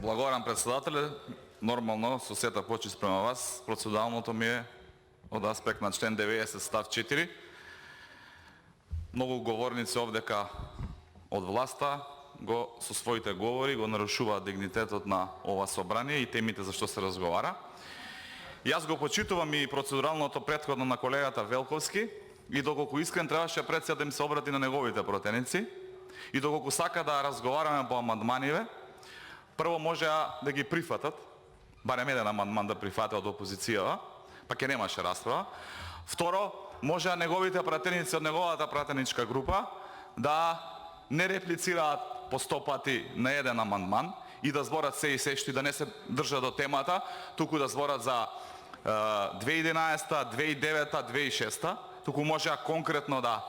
Благодарам, председателе. Нормално, со сета почит према вас. Процедуралното ми е од аспект на член 90 став 4. Многу говорници овдека од власта со своите говори го нарушуваат дигнитетот на ова собрание и темите за што се разговара. Јас го почитувам и процедуралното претходно на колегата Велковски и доколку искрен требаше председател да им се обрати на неговите протеници и доколку сака да разговараме по амандманиве, прво може да ги прифатат, барем еден амандман да прифате од опозицијава, па ќе немаше расправа. Второ, може неговите пратеници од неговата пратеничка група да не реплицираат по 100 пати на еден амандман и да зборат се и се што и да не се држат до темата, туку да зборат за 2011, 2009, 2006, туку може конкретно да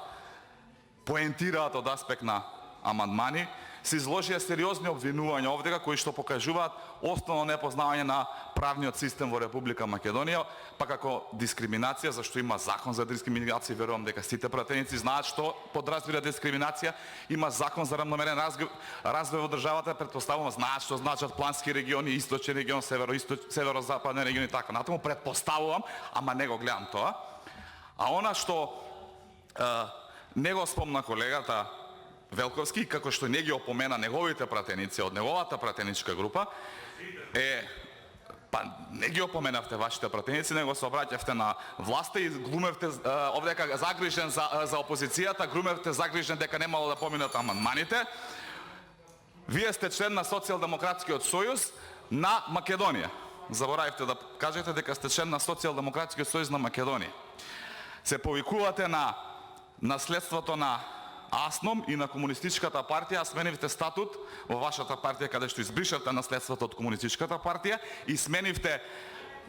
поентираат од аспект на амандмани, се изложија сериозни обвинувања овдека кои што покажуваат основно непознавање на правниот систем во Република Македонија, па како дискриминација, зашто има закон за дискриминација, верувам дека сите пратеници знаат што подразбира дискриминација, има закон за рамномерен развој во државата, претпоставувам знаат што значат плански региони, источен регион, северо-западен регион и така натаму, претпоставувам, ама не го гледам тоа. А она што не го спомна колегата Велковски, како што не ги опомена неговите пратеници од неговата пратеничка група, па не ги опоменавте вашите пратеници, него се обраќавте на власта и глумевте овдека загрижен за опозицијата, глумевте загрижен дека немало да поминат амандманите. Вие сте член на Социјалдемократскиот сојуз на Македонија. Заборавивте да кажете дека сте член на Социјалдемократскиот сојуз на Македонија. Се повикувате на наследството на АСНОМ и на Комунистичката партија, сменивте статут во вашата партија каде што избришавте наследството од Комунистичката партија и сменивте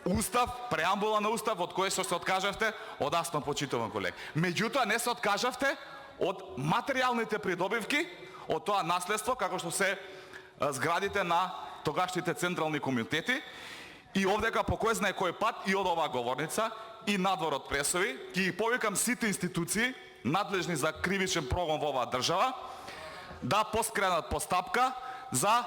устав, преамбула на устав од кој што се откажавте од АСНОМ, почитуван колег. Меѓутоа не се откажавте од материјалните придобивки од тоа наследство како што се зградите на тогашните централни комитети и овдека по кој знае кој пат и од оваа говорница и надвор од пресови ќе ги повикам сите институции надлежни за кривичен прогон во оваа држава, да поскренат постапка за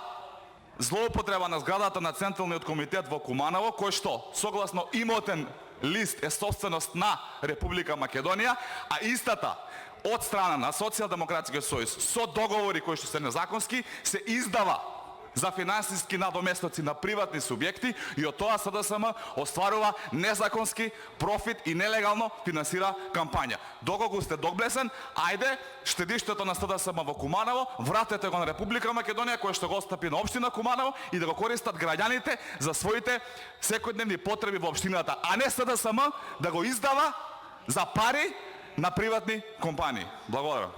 злоупотреба на зградата на Централниот комитет во Куманово, кој што, согласно имотен лист, е собственост на Република Македонија, а истата од страна на Социјалдемократскиот сојуз со договори кои што се незаконски, се издава за финансиски надоместоци на приватни субјекти и од тоа СДСМ остварува незаконски профит и нелегално финансира кампања. Доколку сте доблесен, ајде, штедиштето на СДСМ во Куманово, вратете го на Република Македонија, кој што го остапи на општина Куманово и да го користат граѓаните за своите секојдневни потреби во општината, а не СДСМ да го издава за пари на приватни компании. Благодарам.